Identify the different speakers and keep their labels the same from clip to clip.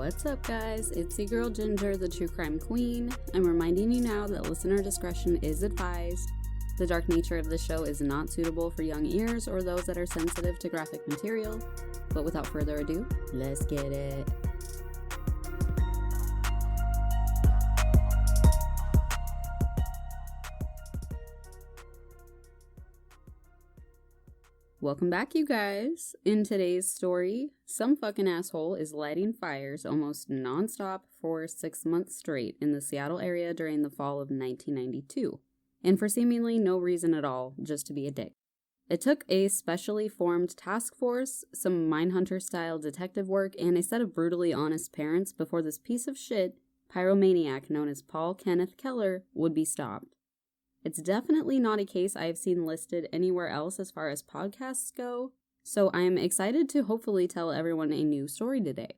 Speaker 1: What's up, guys? It's your girl Ginger, the true crime queen. I'm reminding you now that listener discretion is advised. The dark nature of this show is not suitable for young ears or those that are sensitive to graphic material. But without further ado, let's get it. Welcome back, you guys. In today's story, some fucking asshole is lighting fires almost nonstop for 6 months straight in the Seattle area during the fall of 1992, and for seemingly no reason at all, just to be a dick. It took a specially formed task force, some Mindhunter-style detective work, and a set of brutally honest parents before this piece of shit, pyromaniac known as Paul Kenneth Keller, would be stopped. It's definitely not a case I have seen listed anywhere else as far as podcasts go, so I'm excited to hopefully tell everyone a new story today.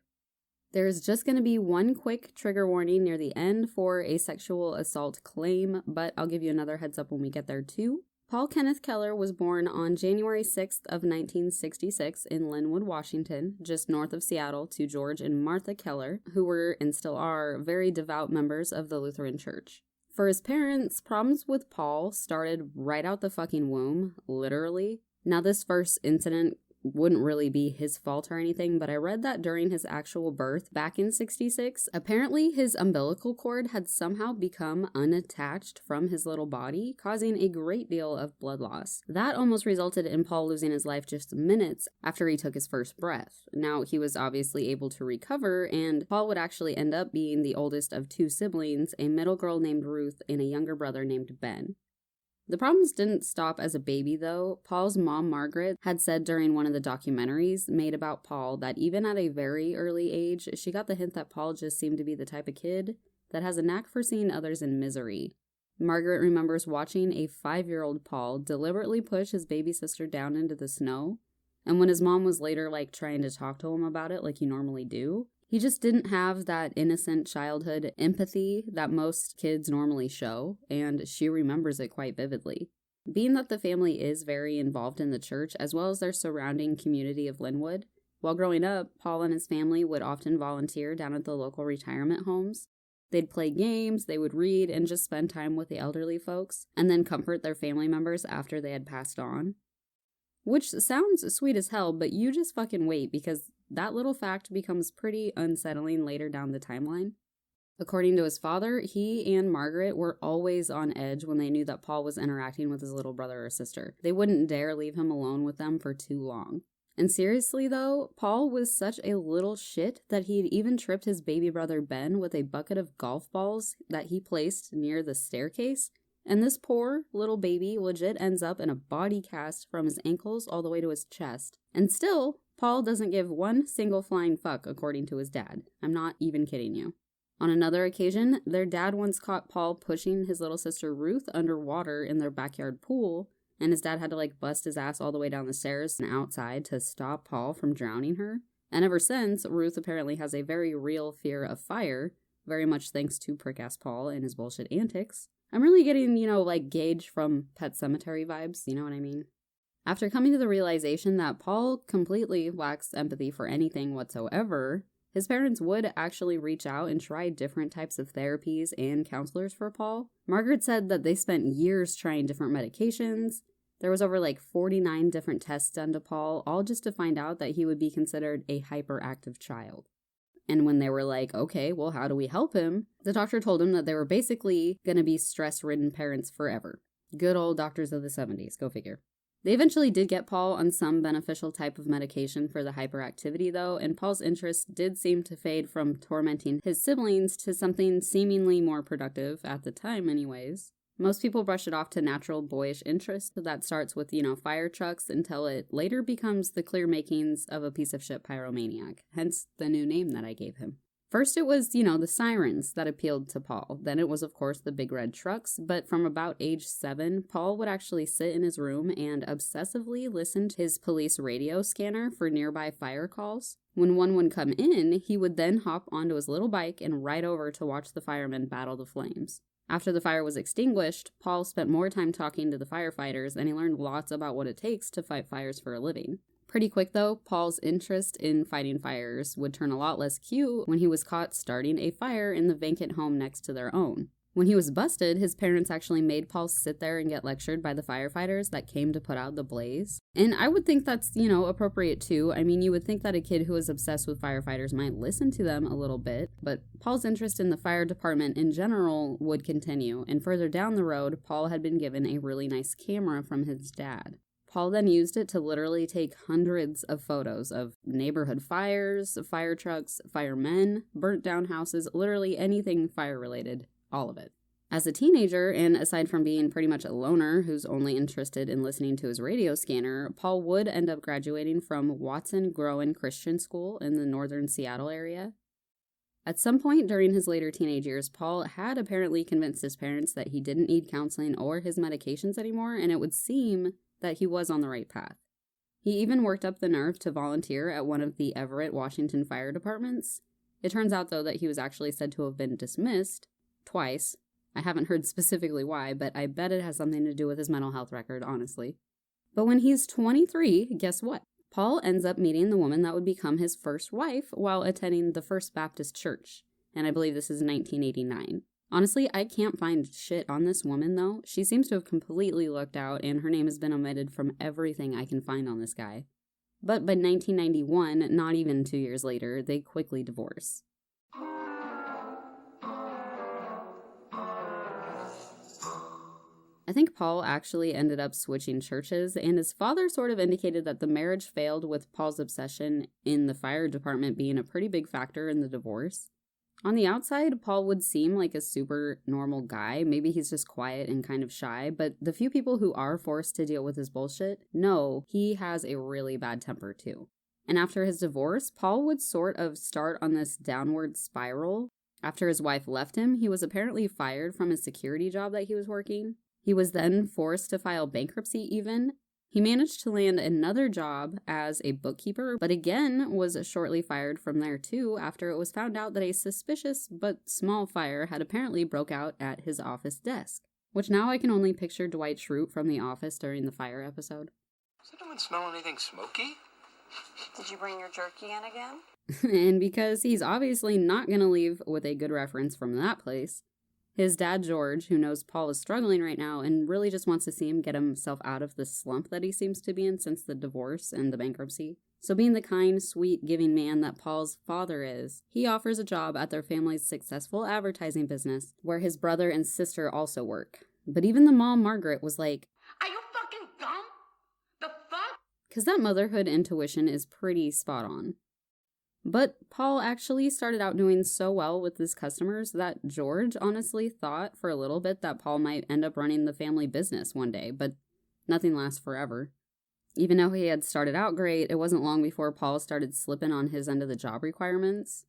Speaker 1: There's just going to be one quick trigger warning near the end for a sexual assault claim, but I'll give you another heads up when we get there too. Paul Kenneth Keller was born on January 6th of 1966 in Linwood, Washington, just north of Seattle, to George and Martha Keller, who were and still are very devout members of the Lutheran Church. For his parents, problems with Paul started right out the fucking womb, literally. Now, this first incident wouldn't really be his fault or anything, but I read that during his actual birth back in 66, apparently his umbilical cord had somehow become unattached from his little body, causing a great deal of blood loss. That almost resulted in Paul losing his life just minutes after he took his first breath. Now, he was obviously able to recover, and Paul would actually end up being the oldest of two siblings, a middle girl named Ruth and a younger brother named Ben. The problems didn't stop as a baby, though. Paul's mom, Margaret, had said during one of the documentaries made about Paul that even at a very early age, she got the hint that Paul just seemed to be the type of kid that has a knack for seeing others in misery. Margaret remembers watching a 5-year-old Paul deliberately push his baby sister down into the snow, and when his mom was later trying to talk to him about it like you normally do, he just didn't have that innocent childhood empathy that most kids normally show, and she remembers it quite vividly. Being that the family is very involved in the church, as well as their surrounding community of Linwood, while growing up, Paul and his family would often volunteer down at the local retirement homes. They'd play games, they would read, and just spend time with the elderly folks, and then comfort their family members after they had passed on. Which sounds sweet as hell, but you just fucking wait, because that little fact becomes pretty unsettling later down the timeline. According to his father, he and Margaret were always on edge when they knew that Paul was interacting with his little brother or sister. They wouldn't dare leave him alone with them for too long. And seriously though, Paul was such a little shit that he'd even tripped his baby brother Ben with a bucket of golf balls that he placed near the staircase. And this poor little baby legit ends up in a body cast from his ankles all the way to his chest. And still, Paul doesn't give one single flying fuck, according to his dad. I'm not even kidding you. On another occasion, their dad once caught Paul pushing his little sister Ruth underwater in their backyard pool, and his dad had to bust his ass all the way down the stairs and outside to stop Paul from drowning her. And ever since, Ruth apparently has a very real fear of fire, very much thanks to prick-ass Paul and his bullshit antics. I'm really getting, Gage from Pet Sematary vibes, you know what I mean? After coming to the realization that Paul completely lacks empathy for anything whatsoever, his parents would actually reach out and try different types of therapies and counselors for Paul. Margaret said that they spent years trying different medications. There was over 49 different tests done to Paul, all just to find out that he would be considered a hyperactive child. And when they were okay, well, how do we help him? The doctor told him that they were basically going to be stress-ridden parents forever. Good old doctors of the 70s, go figure. They eventually did get Paul on some beneficial type of medication for the hyperactivity, though, and Paul's interest did seem to fade from tormenting his siblings to something seemingly more productive, at the time anyways. Most people brush it off to natural boyish interest that starts with, fire trucks until it later becomes the clear makings of a piece of shit pyromaniac, hence the new name that I gave him. First it was, the sirens that appealed to Paul. Then it was, of course, the big red trucks, but from about age 7, Paul would actually sit in his room and obsessively listen to his police radio scanner for nearby fire calls. When one would come in, he would then hop onto his little bike and ride over to watch the firemen battle the flames. After the fire was extinguished, Paul spent more time talking to the firefighters, and he learned lots about what it takes to fight fires for a living. Pretty quick though, Paul's interest in fighting fires would turn a lot less cute when he was caught starting a fire in the vacant home next to their own. When he was busted, his parents actually made Paul sit there and get lectured by the firefighters that came to put out the blaze. And I would think that's, appropriate too. I mean, you would think that a kid who is obsessed with firefighters might listen to them a little bit, but Paul's interest in the fire department in general would continue, and further down the road, Paul had been given a really nice camera from his dad. Paul then used it to literally take hundreds of photos of neighborhood fires, fire trucks, firemen, burnt down houses, literally anything fire-related. All of it. As a teenager, and aside from being pretty much a loner who's only interested in listening to his radio scanner, Paul would end up graduating from Watson Groen Christian School in the northern Seattle area. At some point during his later teenage years, Paul had apparently convinced his parents that he didn't need counseling or his medications anymore, and it would seem that he was on the right path. He even worked up the nerve to volunteer at one of the Everett, Washington fire departments. It turns out, though, that he was actually said to have been dismissed twice. I haven't heard specifically why, but I bet it has something to do with his mental health record, honestly. But when he's 23, guess what? Paul ends up meeting the woman that would become his first wife while attending the First Baptist Church, and I believe this is 1989. Honestly, I can't find shit on this woman, though. She seems to have completely looked out, and her name has been omitted from everything I can find on this guy. But by 1991, not even 2 years later, they quickly divorce. I think Paul actually ended up switching churches, and his father sort of indicated that the marriage failed with Paul's obsession in the fire department being a pretty big factor in the divorce. On the outside, Paul would seem like a super normal guy. Maybe he's just quiet and kind of shy, but the few people who are forced to deal with his bullshit know he has a really bad temper too. And after his divorce, Paul would sort of start on this downward spiral. After his wife left him, he was apparently fired from his security job that he was working. He was then forced to file bankruptcy even. He managed to land another job as a bookkeeper, but again was shortly fired from there too after it was found out that a suspicious but small fire had apparently broke out at his office desk. Which now I can only picture Dwight Schrute from The Office during the fire episode.
Speaker 2: Does anyone smell anything smoky?
Speaker 3: Did you bring your jerky in again?
Speaker 1: And because he's obviously not going to leave with a good reference from that place, his dad, George, who knows Paul is struggling right now and really just wants to see him get himself out of the slump that he seems to be in since the divorce and the bankruptcy. So being the kind, sweet, giving man that Paul's father is, he offers a job at their family's successful advertising business where his brother and sister also work. But even the mom, Margaret, was like,
Speaker 4: "Are you fucking dumb? The fuck?"
Speaker 1: Because that motherhood intuition is pretty spot on. But Paul actually started out doing so well with his customers that George honestly thought for a little bit that Paul might end up running the family business one day, but nothing lasts forever. Even though he had started out great, it wasn't long before Paul started slipping on his end of the job requirements.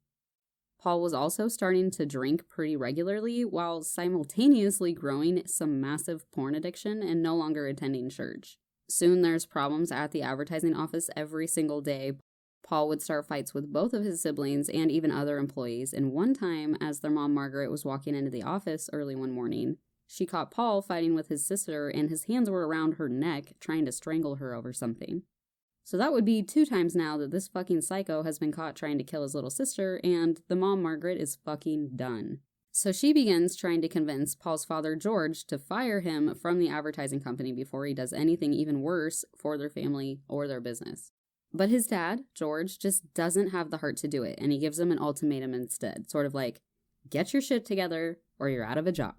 Speaker 1: Paul was also starting to drink pretty regularly while simultaneously growing some massive porn addiction and no longer attending church. Soon there's problems at the advertising office every single day. Paul would start fights with both of his siblings and even other employees, and one time, as their mom Margaret was walking into the office early one morning, she caught Paul fighting with his sister and his hands were around her neck, trying to strangle her over something. So that would be 2 times now that this fucking psycho has been caught trying to kill his little sister, and the mom Margaret is fucking done. So she begins trying to convince Paul's father George to fire him from the advertising company before he does anything even worse for their family or their business. But his dad, George, just doesn't have the heart to do it, and he gives him an ultimatum instead, sort of like, get your shit together or you're out of a job.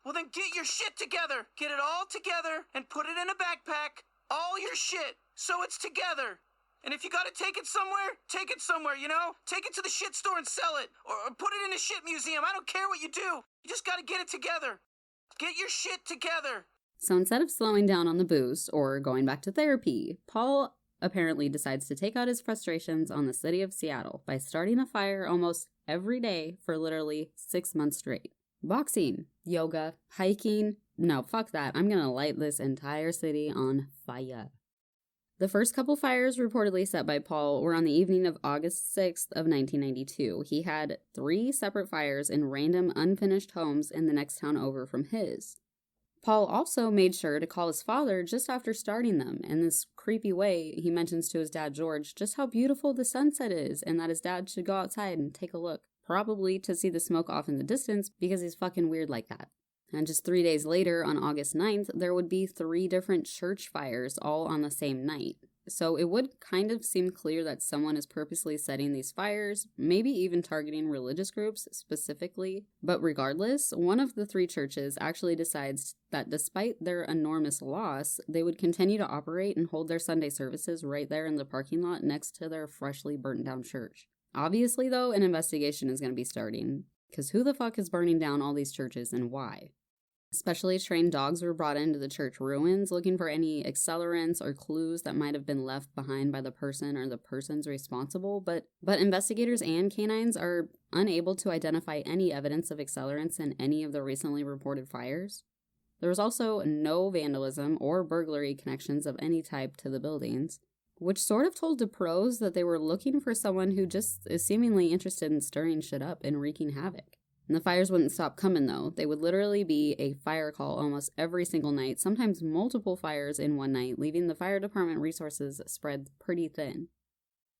Speaker 2: Well, then get your shit together. Get it all together and put it in a backpack. All your shit, so it's together. And if you gotta take it somewhere, you know? Take it to the shit store and sell it. Or put it in a shit museum. I don't care what you do. You just gotta get it together. Get your shit together.
Speaker 1: So instead of slowing down on the booze or going back to therapy, Paul apparently decides to take out his frustrations on the city of Seattle by starting a fire almost every day for literally 6 months straight. Boxing, yoga, hiking. No, fuck that. I'm gonna light this entire city on fire. The first couple fires reportedly set by Paul were on the evening of August 6th of 1992. He had 3 separate fires in random unfinished homes in the next town over from his. Paul also made sure to call his father just after starting them. In this creepy way, he mentions to his dad George just how beautiful the sunset is and that his dad should go outside and take a look. Probably to see the smoke off in the distance because he's fucking weird like that. And just 3 days later, on August 9th, there would be 3 different church fires all on the same night. So it would kind of seem clear that someone is purposely setting these fires, maybe even targeting religious groups specifically. But regardless, one of the 3 churches actually decides that despite their enormous loss, they would continue to operate and hold their Sunday services right there in the parking lot next to their freshly burnt down church. Obviously, though, an investigation is going to be starting, because who the fuck is burning down all these churches and why? Specially trained dogs were brought into the church ruins looking for any accelerants or clues that might have been left behind by the person or the persons responsible, but investigators and canines are unable to identify any evidence of accelerants in any of the recently reported fires. There was also no vandalism or burglary connections of any type to the buildings, which sort of told the pros that they were looking for someone who just is seemingly interested in stirring shit up and wreaking havoc. And the fires wouldn't stop coming, though. They would literally be a fire call almost every single night, sometimes multiple fires in one night, leaving the fire department resources spread pretty thin.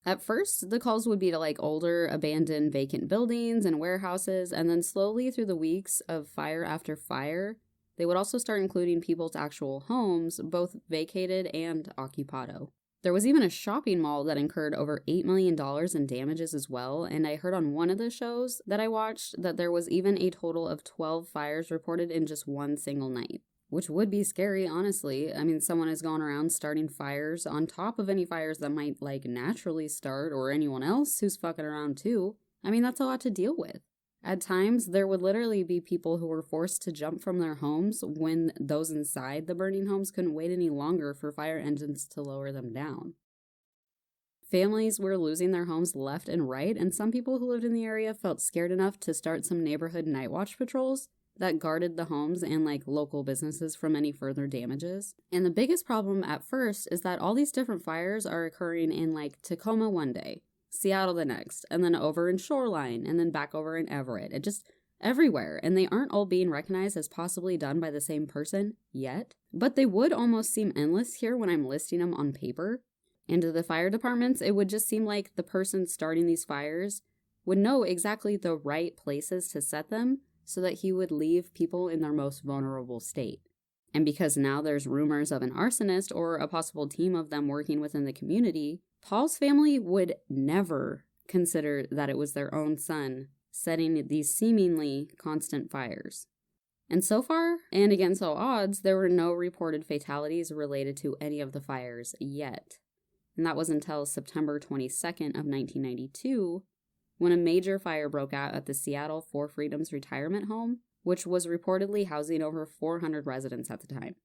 Speaker 1: At first, the calls would be to older, abandoned, vacant buildings and warehouses, and then slowly through the weeks of fire after fire, they would also start including people's actual homes, both vacated and occupado. There was even a shopping mall that incurred over $8 million in damages as well, and I heard on one of the shows that I watched that there was even a total of 12 fires reported in just one single night, which would be scary, honestly. I mean, someone is going around starting fires on top of any fires that might, naturally start, or anyone else who's fucking around too. I mean, that's a lot to deal with. At times, there would literally be people who were forced to jump from their homes when those inside the burning homes couldn't wait any longer for fire engines to lower them down. Families were losing their homes left and right, and some people who lived in the area felt scared enough to start some neighborhood night watch patrols that guarded the homes and local businesses from any further damages. And the biggest problem at first is that all these different fires are occurring in Tacoma one day, Seattle the next, and then over in Shoreline, and then back over in Everett. It just everywhere, and they aren't all being recognized as possibly done by the same person yet. But they would almost seem endless here when I'm listing them on paper. And to the fire departments, it would just seem like the person starting these fires would know exactly the right places to set them so that he would leave people in their most vulnerable state. And because now there's rumors of an arsonist or a possible team of them working within the community, Paul's family would never consider that it was their own son setting these seemingly constant fires. And so far, and against all odds, there were no reported fatalities related to any of the fires yet. And that was until September 22nd of 1992, when a major fire broke out at the Seattle Four Freedoms retirement home, which was reportedly housing over 400 residents at the time.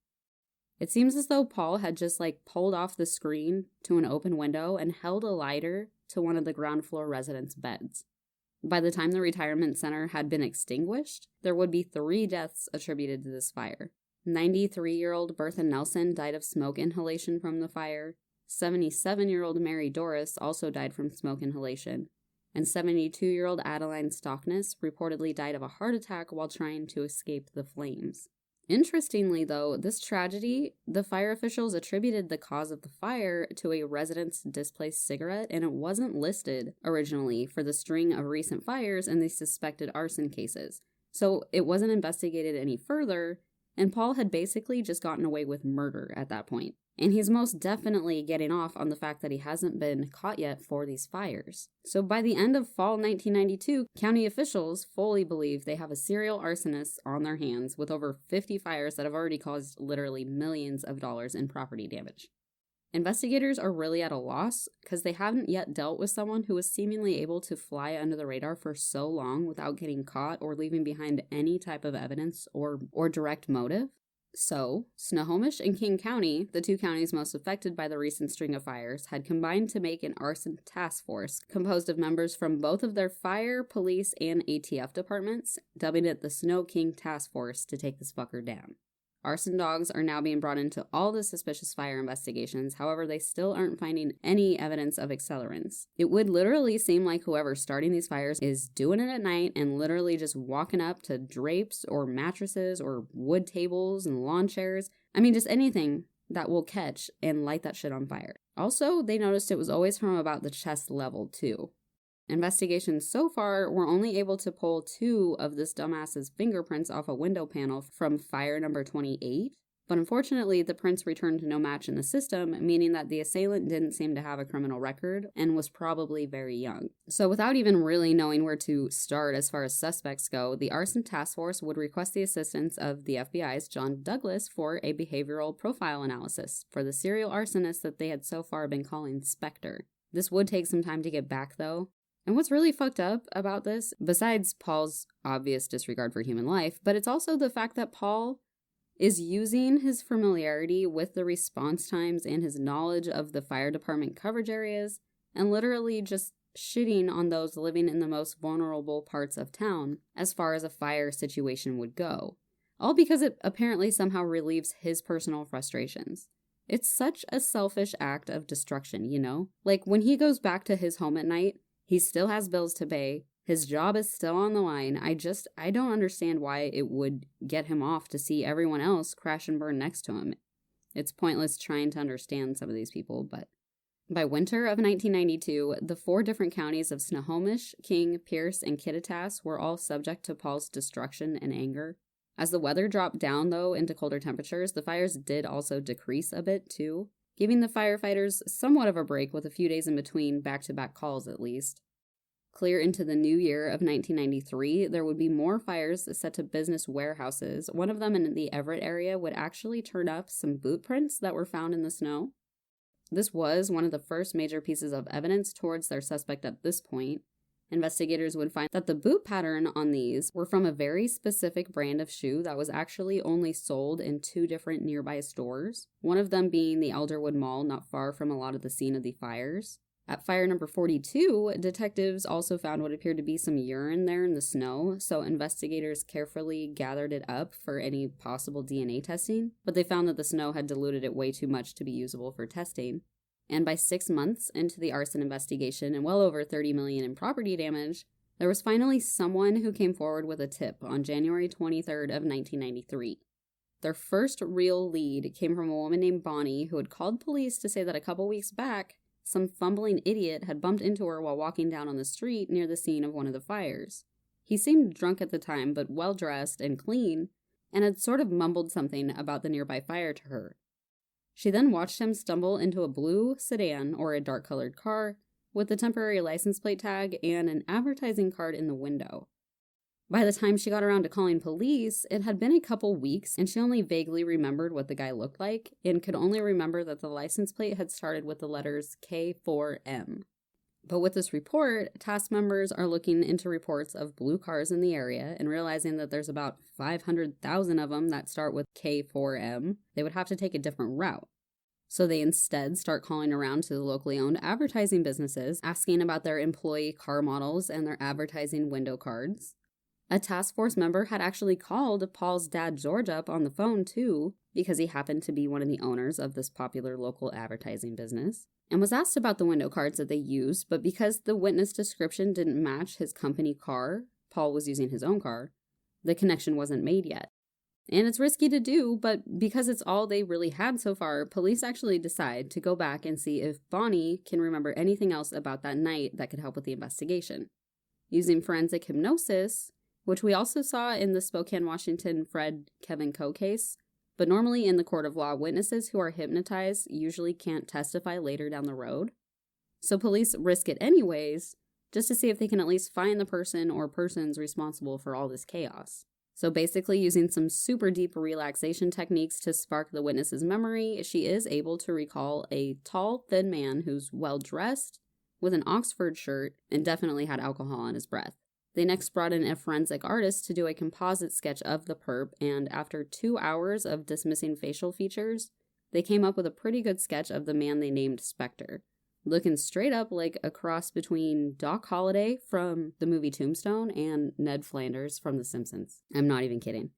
Speaker 1: It seems as though Paul had just pulled off the screen to an open window and held a lighter to one of the ground floor residents' beds. By the time the retirement center had been extinguished, there would be 3 deaths attributed to this fire. 93-year-old Bertha Nelson died of smoke inhalation from the fire. 77-year-old Mary Doris also died from smoke inhalation. And 72-year-old Adeline Stockness reportedly died of a heart attack while trying to escape the flames. Interestingly, though, this tragedy, the fire officials attributed the cause of the fire to a resident's displaced cigarette, and it wasn't listed originally for the string of recent fires and the suspected arson cases. So it wasn't investigated any further, and Paul had basically just gotten away with murder at that point. And he's most definitely getting off on the fact that he hasn't been caught yet for these fires. So by the end of fall 1992, county officials fully believe they have a serial arsonist on their hands with over 50 fires that have already caused literally millions of dollars in property damage. Investigators are really at a loss because they haven't yet dealt with someone who was seemingly able to fly under the radar for so long without getting caught or leaving behind any type of evidence or direct motive. So, Snohomish and King County, the 2 counties most affected by the recent string of fires, had combined to make an arson task force composed of members from both of their fire, police, and ATF departments, dubbing it the Snow King Task Force to take this fucker down. Arson dogs are now being brought into all the suspicious fire investigations. However, they still aren't finding any evidence of accelerants. It would literally seem like whoever's starting these fires is doing it at night and literally just walking up to drapes or mattresses or wood tables and lawn chairs. I mean, just anything that will catch and light that shit on fire. Also, they noticed it was always from about the chest level, too. Investigations so far were only able to pull 2 of this dumbass's fingerprints off a window panel from fire number 28, but unfortunately the prints returned no match in the system, meaning that the assailant didn't seem to have a criminal record and was probably very young. So without even really knowing where to start as far as suspects go, the arson task force would request the assistance of the FBI's John Douglas for a behavioral profile analysis for the serial arsonist that they had so far been calling Spectre. This would take some time to get back though. And what's really fucked up about this, besides Paul's obvious disregard for human life, but it's also the fact that Paul is using his familiarity with the response times and his knowledge of the fire department coverage areas and literally just shitting on those living in the most vulnerable parts of town as far as a fire situation would go. All because it apparently somehow relieves his personal frustrations. It's such a selfish act of destruction, you know? Like when he goes back to his home at night, he still has bills to pay. His job is still on the line. I don't understand why it would get him off to see everyone else crash and burn next to him. It's pointless trying to understand some of these people, but by winter of 1992, the 4 different counties of Snohomish, King, Pierce, and Kittitas were all subject to Paul's destruction and anger. As the weather dropped down, though, into colder temperatures, the fires did also decrease a bit, too, giving the firefighters somewhat of a break with a few days in between back-to-back calls at least. Clear into the new year of 1993, there would be more fires set to business warehouses. One of them in the Everett area would actually turn up some boot prints that were found in the snow. This was one of the first major pieces of evidence towards their suspect at this point. Investigators would find that the boot pattern on these were from a very specific brand of shoe that was actually only sold in 2 different nearby stores, one of them being the Elderwood Mall not far from a lot of the scene of the fires. At fire number 42, detectives also found what appeared to be some urine there in the snow, so investigators carefully gathered it up for any possible DNA testing, but they found that the snow had diluted it way too much to be usable for testing. And by 6 months into the arson investigation and well over $30 million in property damage, there was finally someone who came forward with a tip on January 23rd of 1993. Their first real lead came from a woman named Bonnie who had called police to say that a couple weeks back, some fumbling idiot had bumped into her while walking down on the street near the scene of one of the fires. He seemed drunk at the time, but well-dressed and clean, and had sort of mumbled something about the nearby fire to her. She then watched him stumble into a blue sedan or a dark-colored car with a temporary license plate tag and an advertising card in the window. By the time she got around to calling police, it had been a couple weeks and she only vaguely remembered what the guy looked like and could only remember that the license plate had started with the letters K4M. But with this report, task members are looking into reports of blue cars in the area and realizing that there's about 500,000 of them that start with K4M, they would have to take a different route. So they instead start calling around to the locally owned advertising businesses, asking about their employee car models and their advertising window cards. A task force member had actually called Paul's dad George up on the phone too, because he happened to be one of the owners of this popular local advertising business, and was asked about the window cards that they used, but because the witness description didn't match his company car, Paul was using his own car, the connection wasn't made yet. And it's risky to do, but because it's all they really had so far, police actually decide to go back and see if Bonnie can remember anything else about that night that could help with the investigation. Using forensic hypnosis, which we also saw in the Spokane, Washington Fred Kevin Coe case, but normally in the court of law, witnesses who are hypnotized usually can't testify later down the road. So police risk it anyways, just to see if they can at least find the person or persons responsible for all this chaos. So basically using some super deep relaxation techniques to spark the witness's memory, she is able to recall a tall, thin man who's well-dressed, with an Oxford shirt, and definitely had alcohol on his breath. They next brought in a forensic artist to do a composite sketch of the perp, and after 2 hours of dismissing facial features, they came up with a pretty good sketch of the man they named Spectre, looking straight up like a cross between Doc Holliday from the movie Tombstone and Ned Flanders from The Simpsons. I'm not even kidding.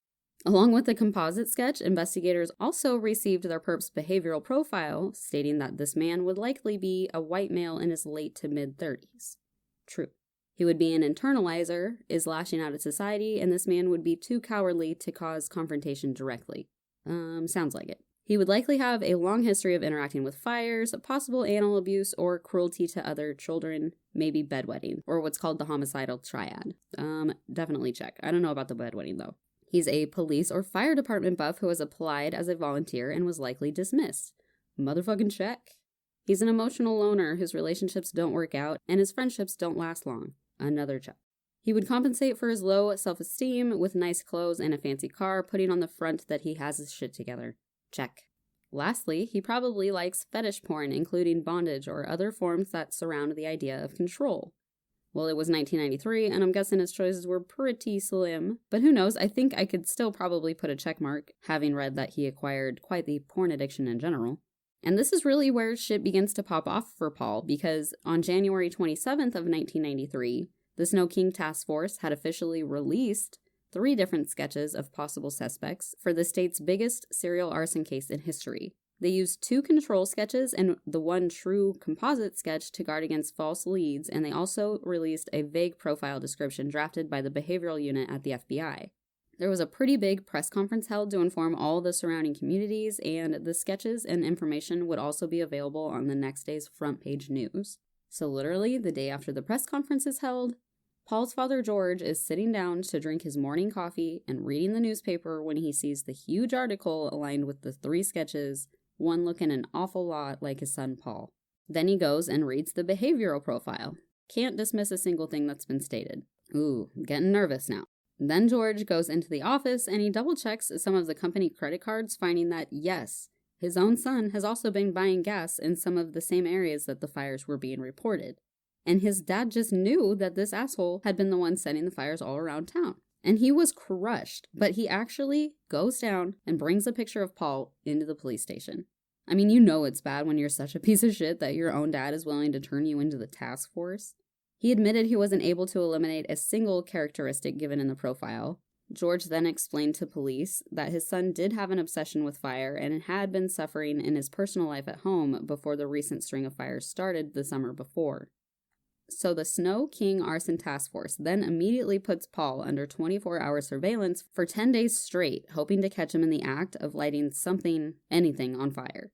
Speaker 1: Along with the composite sketch, investigators also received their perp's behavioral profile, stating that this man would likely be a white male in his late to mid-30s. True. He would be an internalizer, is lashing out at society, and this man would be too cowardly to cause confrontation directly. Sounds like it. He would likely have a long history of interacting with fires, possible animal abuse, or cruelty to other children, maybe bedwetting, or what's called the homicidal triad. Definitely check. I don't know about the bedwetting, though. He's a police or fire department buff who has applied as a volunteer and was likely dismissed. Motherfucking check. He's an emotional loner whose relationships don't work out and his friendships don't last long. Another check. He would compensate for his low self-esteem with nice clothes and a fancy car, putting on the front that he has his shit together. Check. Lastly, he probably likes fetish porn, including bondage or other forms that surround the idea of control. Well, it was 1993, and I'm guessing his choices were pretty slim. But who knows, I think I could still probably put a check mark, having read that he acquired quite the porn addiction in general. And this is really where shit begins to pop off for Paul, because on January 27th of 1993, the Snow King Task Force had officially released 3 different sketches of possible suspects for the state's biggest serial arson case in history. They used 2 control sketches and the 1 true composite sketch to guard against false leads, and they also released a vague profile description drafted by the behavioral unit at the FBI. There was a pretty big press conference held to inform all the surrounding communities, and the sketches and information would also be available on the next day's front page news. So literally, the day after the press conference is held, Paul's father George is sitting down to drink his morning coffee and reading the newspaper when he sees the huge article aligned with the 3 sketches, one looking an awful lot like his son Paul. Then he goes and reads the behavioral profile. Can't dismiss a single thing that's been stated. Ooh, getting nervous now. Then George goes into the office and he double checks some of the company credit cards, finding that yes, his own son has also been buying gas in some of the same areas that the fires were being reported. And his dad just knew that this asshole had been the one setting the fires all around town. And he was crushed, but he actually goes down and brings a picture of Paul into the police station. I mean, you know it's bad when you're such a piece of shit that your own dad is willing to turn you into the task force. He admitted he wasn't able to eliminate a single characteristic given in the profile. George then explained to police that his son did have an obsession with fire and had been suffering in his personal life at home before the recent string of fires started the summer before. So the Snow King Arson Task Force then immediately puts Paul under 24-hour surveillance for 10 days straight, hoping to catch him in the act of lighting anything on fire.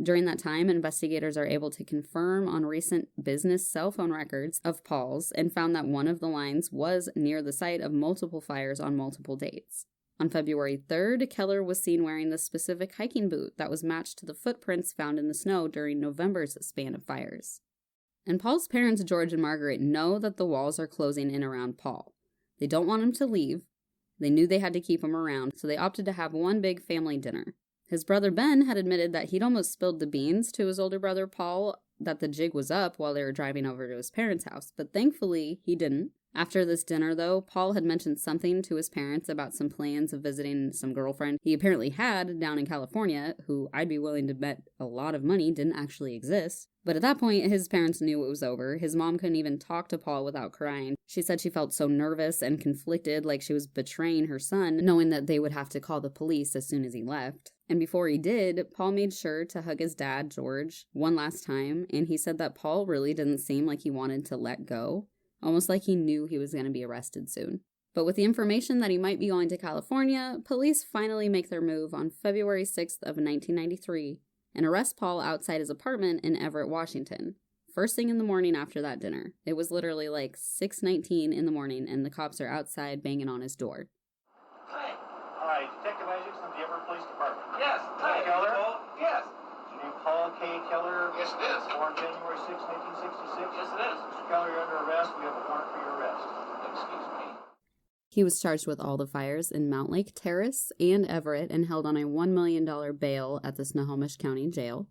Speaker 1: During that time, investigators are able to confirm on recent business cell phone records of Paul's and found that one of the lines was near the site of multiple fires on multiple dates. On February 3rd, Keller was seen wearing the specific hiking boot that was matched to the footprints found in the snow during November's span of fires. And Paul's parents, George and Margaret, know that the walls are closing in around Paul. They don't want him to leave. They knew they had to keep him around, so they opted to have one big family dinner. His brother Ben had admitted that he'd almost spilled the beans to his older brother Paul that the jig was up while they were driving over to his parents' house, but thankfully he didn't. After this dinner, though, Paul had mentioned something to his parents about some plans of visiting some girlfriend he apparently had down in California, who I'd be willing to bet a lot of money didn't actually exist. But at that point, his parents knew it was over. His mom couldn't even talk to Paul without crying. She said she felt so nervous and conflicted, like she was betraying her son, knowing that they would have to call the police as soon as he left. And before he did, Paul made sure to hug his dad, George, one last time, and he said that Paul really didn't seem like he wanted to let go. Almost like he knew he was going to be arrested soon. But with the information that he might be going to California, police finally make their move on February 6th of 1993 and arrest Paul outside his apartment in Everett, Washington. First thing in the morning after that dinner. It was literally like 6:19 in the morning and the cops are outside banging on his door.
Speaker 5: Hi. Hi, Detective Isaacs from the Everett Police Department.
Speaker 2: Yes. Hi.
Speaker 5: Keller?
Speaker 2: Yes.
Speaker 5: Is your name Paul K. Keller?
Speaker 2: Yes, it is.
Speaker 5: Born January 6, 1966?
Speaker 2: Yes, it is.
Speaker 5: Mr. Keller, you're under arrest. We have a warrant for your arrest.
Speaker 2: Excuse me.
Speaker 1: He was charged with all the fires in Mount Lake Terrace and Everett and held on a $1 million bail at the Snohomish County Jail.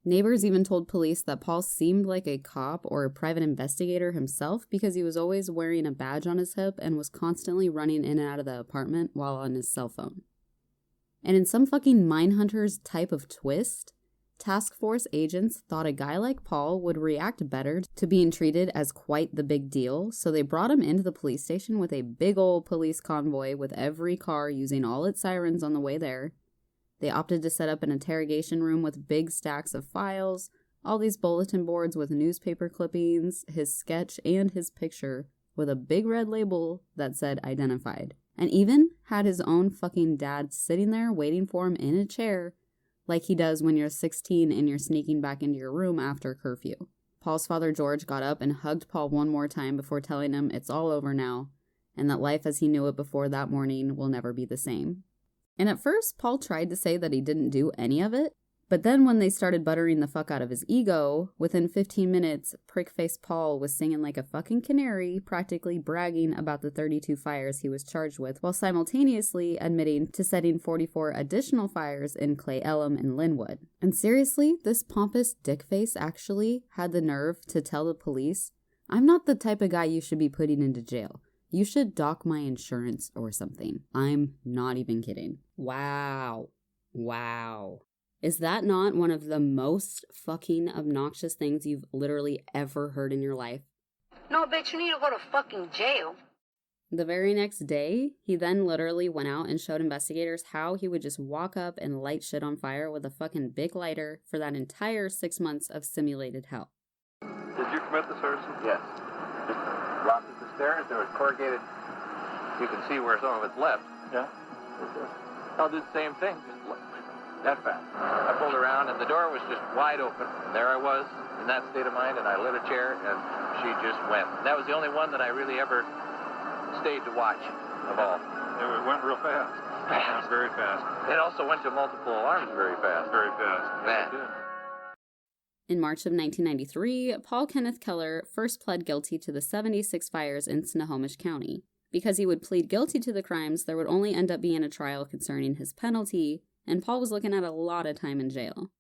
Speaker 1: Neighbors even told police that Paul seemed like a cop or a private investigator himself because he was always wearing a badge on his hip and was constantly running in and out of the apartment while on his cell phone. And in some fucking Mindhunters type of twist, Task force agents thought a guy like Paul would react better to being treated as quite the big deal, so they brought him into the police station with a big old police convoy with every car using all its sirens on the way there. They opted to set up an interrogation room with big stacks of files, all these bulletin boards with newspaper clippings, his sketch, and his picture, with a big red label that said identified, and even had his own fucking dad sitting there waiting for him in a chair, like he does when you're 16 and you're sneaking back into your room after curfew. Paul's father George got up and hugged Paul one more time before telling him it's all over now, and that life as he knew it before that morning will never be the same. And at first, Paul tried to say that he didn't do any of it, but then when they started buttering the fuck out of his ego, within 15 minutes, prick-faced Paul was singing like a fucking canary, practically bragging about the 32 fires he was charged with, while simultaneously admitting to setting 44 additional fires in Clay Elum and Linwood. And seriously, this pompous dickface actually had the nerve to tell the police, "I'm not the type of guy you should be putting into jail. You should dock my insurance or something." I'm not even kidding. Wow. Is that not one of the most fucking obnoxious things you've literally ever heard in your life?
Speaker 4: No, bitch, you need to go to fucking jail.
Speaker 1: The very next day, he then literally went out and showed investigators how he would just walk up and light shit on fire with a fucking big lighter for that entire 6 months of simulated hell.
Speaker 6: Did you commit this arson? Yes. Just dropped at the stairs, there was corrugated. You can see where some of it's left. Yeah? I'll do the same thing, just that fast. I pulled around and the door was just wide open. And there I was in that state of mind, and I lit a chair and she just went. That was the only one that I really ever stayed to watch of all.
Speaker 7: It went real fast.
Speaker 6: Fast.
Speaker 7: Very fast.
Speaker 6: It also went to multiple alarms very fast.
Speaker 7: Very fast.
Speaker 6: Man.
Speaker 1: In March of 1993, Paul Kenneth Keller first pled guilty to the 76 fires in Snohomish County. Because he would plead guilty to the crimes, there would only end up being a trial concerning his penalty, and Paul was looking at a lot of time in jail.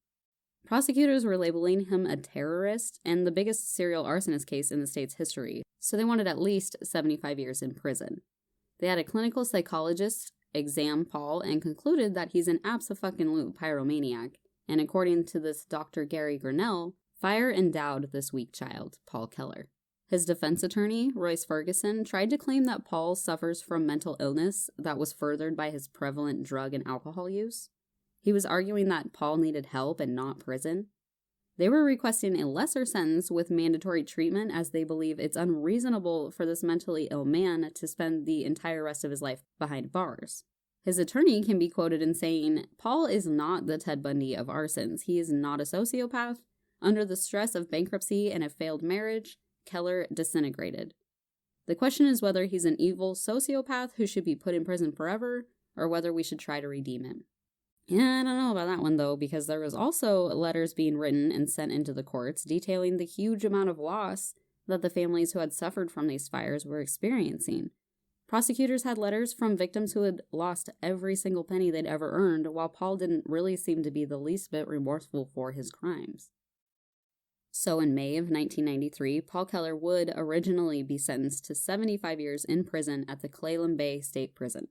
Speaker 1: Prosecutors were labeling him a terrorist and the biggest serial arsonist case in the state's history, so they wanted at least 75 years in prison. They had a clinical psychologist examine Paul and concluded that he's an abso-fucking-loot pyromaniac, and according to this Dr. Gary Grinnell, fire endowed this weak child, Paul Keller. His defense attorney, Royce Ferguson, tried to claim that Paul suffers from mental illness that was furthered by his prevalent drug and alcohol use. He was arguing that Paul needed help and not prison. They were requesting a lesser sentence with mandatory treatment as they believe it's unreasonable for this mentally ill man to spend the entire rest of his life behind bars. His attorney can be quoted in saying, "Paul is not the Ted Bundy of arsons. He is not a sociopath. Under the stress of bankruptcy and a failed marriage, Keller disintegrated. The question is whether he's an evil sociopath who should be put in prison forever, or whether we should try to redeem him." Yeah, I don't know about that one, though, because there was also letters being written and sent into the courts detailing the huge amount of loss that the families who had suffered from these fires were experiencing. Prosecutors had letters from victims who had lost every single penny they'd ever earned, while Paul didn't really seem to be the least bit remorseful for his crimes. So in May of 1993, Paul Keller would originally be sentenced to 75 years in prison at the Clallam Bay State Prison.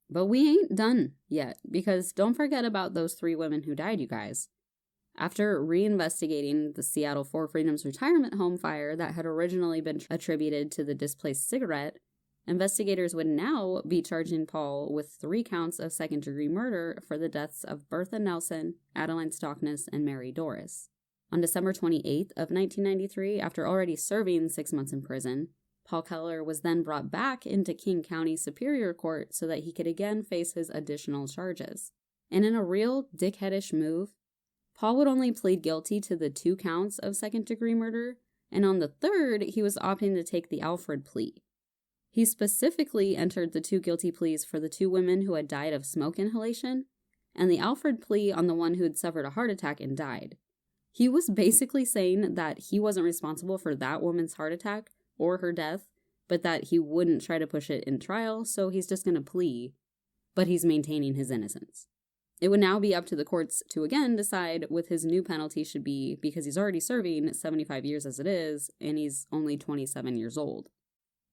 Speaker 1: But we ain't done yet, because don't forget about those 3 women who died, you guys. After reinvestigating the Seattle Four Freedoms retirement home fire that had originally been attributed to the displaced cigarette, investigators would now be charging Paul with 3 counts of second-degree murder for the deaths of Bertha Nelson, Adeline Stockness, and Mary Doris. On December 28th of 1993, after already serving 6 months in prison, Paul Keller was then brought back into King County Superior Court so that he could again face his additional charges. And in a real dickheadish move, Paul would only plead guilty to the 2 counts of second-degree murder, and on the 3rd, he was opting to take the Alfred plea. He specifically entered the 2 guilty pleas for the 2 women who had died of smoke inhalation, and the Alfred plea on the one who had suffered a heart attack and died. He was basically saying that he wasn't responsible for that woman's heart attack or her death, but that he wouldn't try to push it in trial, so he's just going to plea, but he's maintaining his innocence. It would now be up to the courts to again decide what his new penalty should be, because he's already serving 75 years as it is, and he's only 27 years old.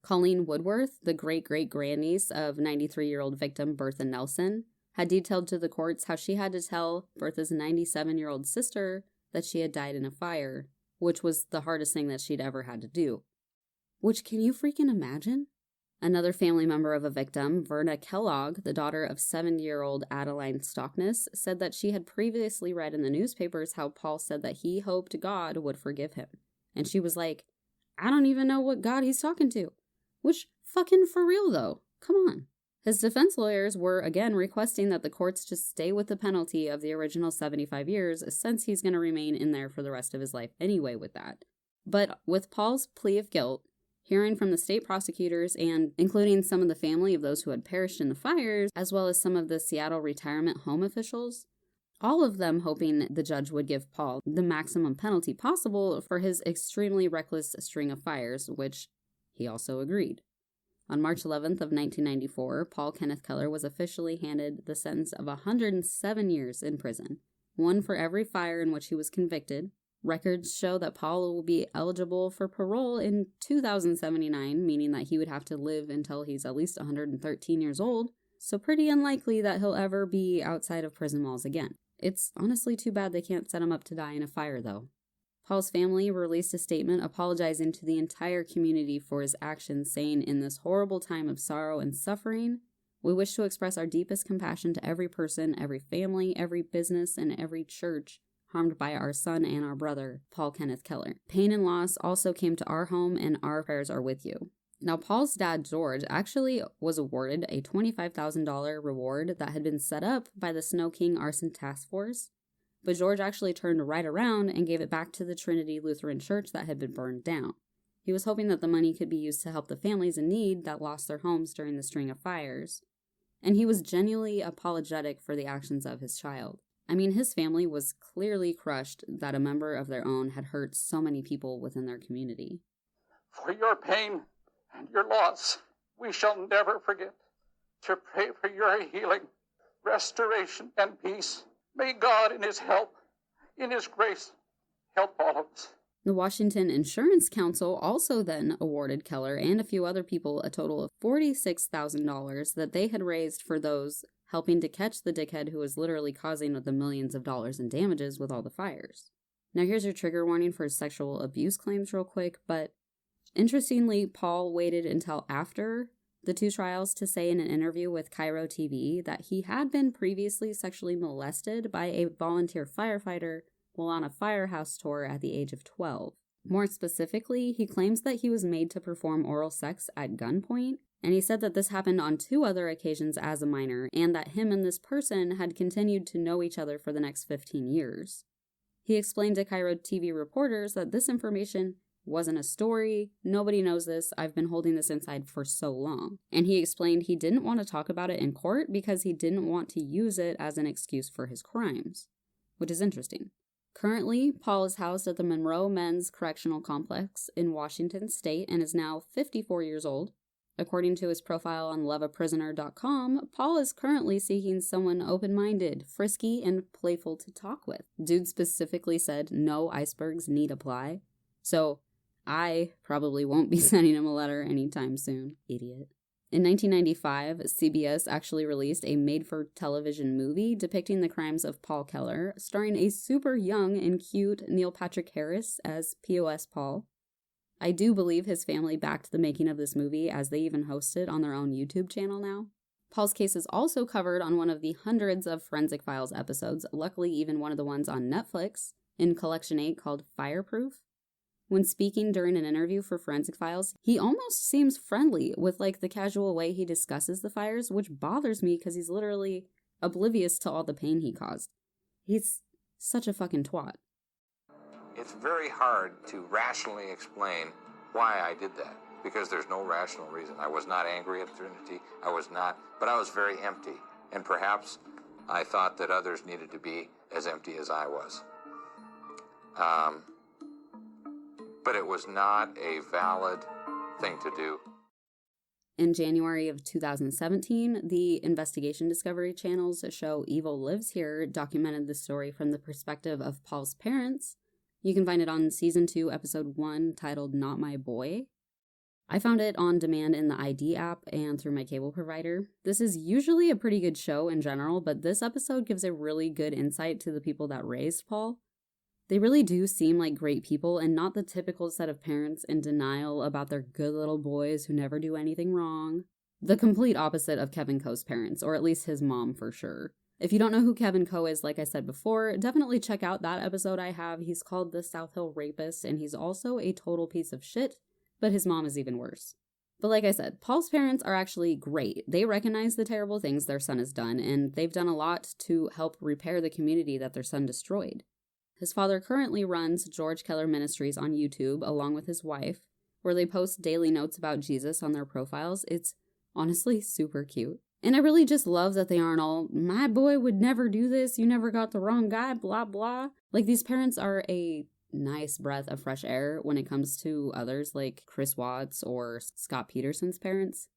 Speaker 1: Colleen Woodworth, the great-great-grandniece of 93-year-old victim Bertha Nelson, had detailed to the courts how she had to tell Bertha's 97-year-old sister that she had died in a fire, which was the hardest thing that she'd ever had to do. Which, can you freaking imagine? Another family member of a victim, Verna Kellogg, the daughter of 7-year-old Adeline Stockness, said that she had previously read in the newspapers how Paul said that he hoped God would forgive him. And she was like, I don't even know what God he's talking to. Which, fucking for real though, come on. His defense lawyers were again requesting that the courts just stay with the penalty of the original 75 years since he's going to remain in there for the rest of his life anyway with that. But with Paul's plea of guilt, hearing from the state prosecutors and including some of the family of those who had perished in the fires, as well as some of the Seattle retirement home officials, all of them hoping the judge would give Paul the maximum penalty possible for his extremely reckless string of fires, which he also agreed. On March 11th of 1994, Paul Kenneth Keller was officially handed the sentence of 107 years in prison, one for every fire in which he was convicted. Records show that Paul will be eligible for parole in 2079, meaning that he would have to live until he's at least 113 years old, so pretty unlikely that he'll ever be outside of prison walls again. It's honestly too bad they can't set him up to die in a fire, though. Paul's family released a statement apologizing to the entire community for his actions, saying, in this horrible time of sorrow and suffering, we wish to express our deepest compassion to every person, every family, every business, and every church harmed by our son and our brother, Paul Kenneth Keller. Pain and loss also came to our home, and our prayers are with you. Now, Paul's dad, George, actually was awarded a $25,000 reward that had been set up by the Snow King Arson Task Force, but George actually turned right around and gave it back to the Trinity Lutheran Church that had been burned down. He was hoping that the money could be used to help the families in need that lost their homes during the string of fires, and he was genuinely apologetic for the actions of his child. I mean, his family was clearly crushed that a member of their own had hurt so many people within their community.
Speaker 7: For your pain and your loss, we shall never forget to pray for your healing, restoration, and peace. May God in his help, in his grace, help all of us.
Speaker 1: The Washington Insurance Council also then awarded Keller and a few other people a total of $46,000 that they had raised for those helping to catch the dickhead who was literally causing the millions of dollars in damages with all the fires. Now here's your trigger warning for sexual abuse claims real quick, but interestingly, Paul waited until after the two trials to say in an interview with Cairo TV that he had been previously sexually molested by a volunteer firefighter while on a firehouse tour at the age of 12. More specifically, he claims that he was made to perform oral sex at gunpoint, and he said that this happened on 2 other occasions as a minor, and that him and this person had continued to know each other for the next 15 years. He explained to Cairo TV reporters that this information wasn't a story, nobody knows this, I've been holding this inside for so long. And he explained he didn't want to talk about it in court because he didn't want to use it as an excuse for his crimes, which is interesting. Currently, Paul is housed at the Monroe Men's Correctional Complex in Washington State and is now 54 years old. According to his profile on loveaprisoner.com, Paul is currently seeking someone open-minded, frisky, and playful to talk with. Dude specifically said no icebergs need apply, so I probably won't be sending him a letter anytime soon. Idiot. In 1995, CBS actually released a made-for-television movie depicting the crimes of Paul Keller, starring a super young and cute Neil Patrick Harris as POS Paul. I do believe his family backed the making of this movie, as they even host it on their own YouTube channel now. Paul's case is also covered on one of the hundreds of Forensic Files episodes, luckily even one of the ones on Netflix, in Collection 8 called Fireproof. When speaking during an interview for Forensic Files, he almost seems friendly with the casual way he discusses the fires, which bothers me because he's literally oblivious to all the pain he caused. He's such a fucking twat.
Speaker 8: It's very hard to rationally explain why I did that, because there's no rational reason. I was not angry at Trinity, but I was very empty, and perhaps I thought that others needed to be as empty as I was. But it was not a valid thing to do.
Speaker 1: In January of 2017, the Investigation Discovery Channel's show Evil Lives Here documented the story from the perspective of Paul's parents. You can find it on Season 2, Episode 1, titled Not My Boy. I found it on demand in the ID app and through my cable provider. This is usually a pretty good show in general, but this episode gives a really good insight to the people that raised Paul. They really do seem like great people and not the typical set of parents in denial about their good little boys who never do anything wrong. The complete opposite of Kevin Coe's parents, or at least his mom for sure. If you don't know who Kevin Coe is, like I said before, definitely check out that episode I have. He's called The South Hill Rapist, and he's also a total piece of shit, but his mom is even worse. But like I said, Paul's parents are actually great. They recognize the terrible things their son has done, and they've done a lot to help repair the community that their son destroyed. His father currently runs George Keller Ministries on YouTube, along with his wife, where they post daily notes about Jesus on their profiles. It's honestly super cute. And I really just love that they aren't all, my boy would never do this, you never got the wrong guy, blah, blah. Like, these parents are a nice breath of fresh air when it comes to others like Chris Watts or Scott Peterson's parents.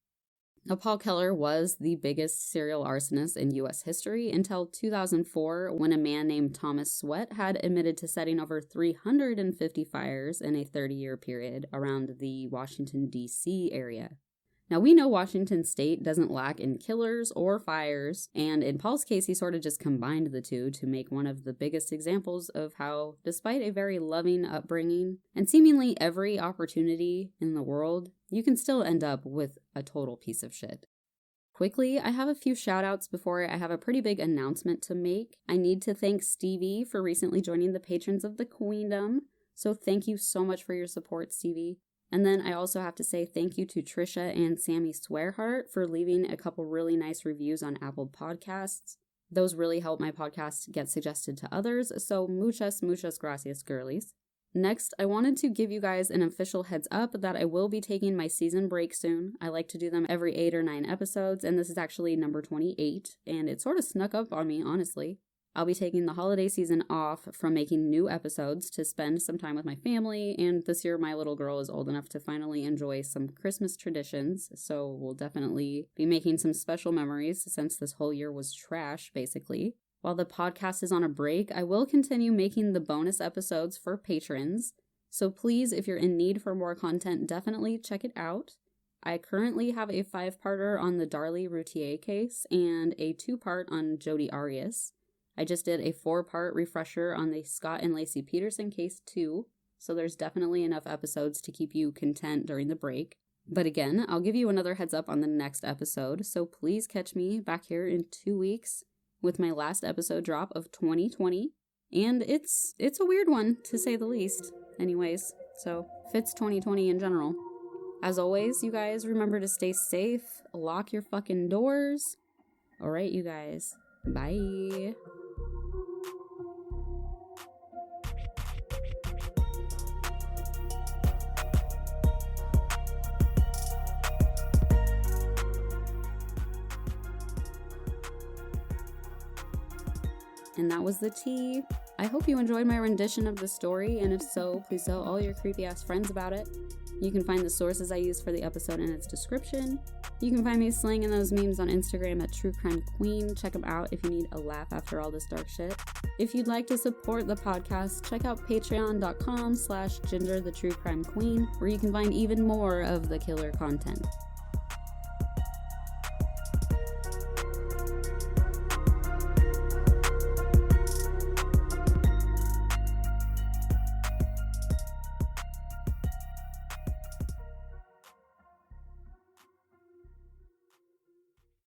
Speaker 1: Now, Paul Keller was the biggest serial arsonist in U.S. history until 2004, when a man named Thomas Sweat had admitted to setting over 350 fires in a 30-year period around the Washington, D.C. area. Now, we know Washington State doesn't lack in killers or fires, and in Paul's case, he sort of just combined the two to make one of the biggest examples of how, despite a very loving upbringing and seemingly every opportunity in the world, you can still end up with a total piece of shit. Quickly, I have a few shout-outs before I have a pretty big announcement to make. I need to thank Stevie for recently joining the Patrons of the Queendom, so thank you so much for your support, Stevie. And then I also have to say thank you to Trisha and Sammy Swearheart for leaving a couple really nice reviews on Apple Podcasts. Those really help my podcast get suggested to others, so muchas gracias, girlies. Next, I wanted to give you guys an official heads up that I will be taking my season break soon. I like to do them every 8 or 9 episodes, and this is actually number 28, and it sort of snuck up on me, honestly. I'll be taking the holiday season off from making new episodes to spend some time with my family, and this year my little girl is old enough to finally enjoy some Christmas traditions, so we'll definitely be making some special memories since this whole year was trash, basically. While the podcast is on a break, I will continue making the bonus episodes for patrons, so please, if you're in need for more content, definitely check it out. I currently have a 5-parter on the Darlie Routier case and a 2-part on Jodi Arias. I just did a 4-part refresher on the Scott and Lacey Peterson case too, so there's definitely enough episodes to keep you content during the break. But again, I'll give you another heads up on the next episode, so please catch me back here in 2 weeks with my last episode drop of 2020. And it's a weird one, to say the least, anyways, so fits 2020 in general. As always, you guys, remember to stay safe, lock your fucking doors. Alright, you guys, bye. And that was the tea. I hope you enjoyed my rendition of the story, and if so, please tell all your creepy-ass friends about it. You can find the sources I used for the episode in its description. You can find me slinging those memes on Instagram at True Crime Queen. Check them out if you need a laugh after all this dark shit. If you'd like to support the podcast, check out patreon.com/GingerTheTrueCrimeQueen, where you can find even more of the killer content.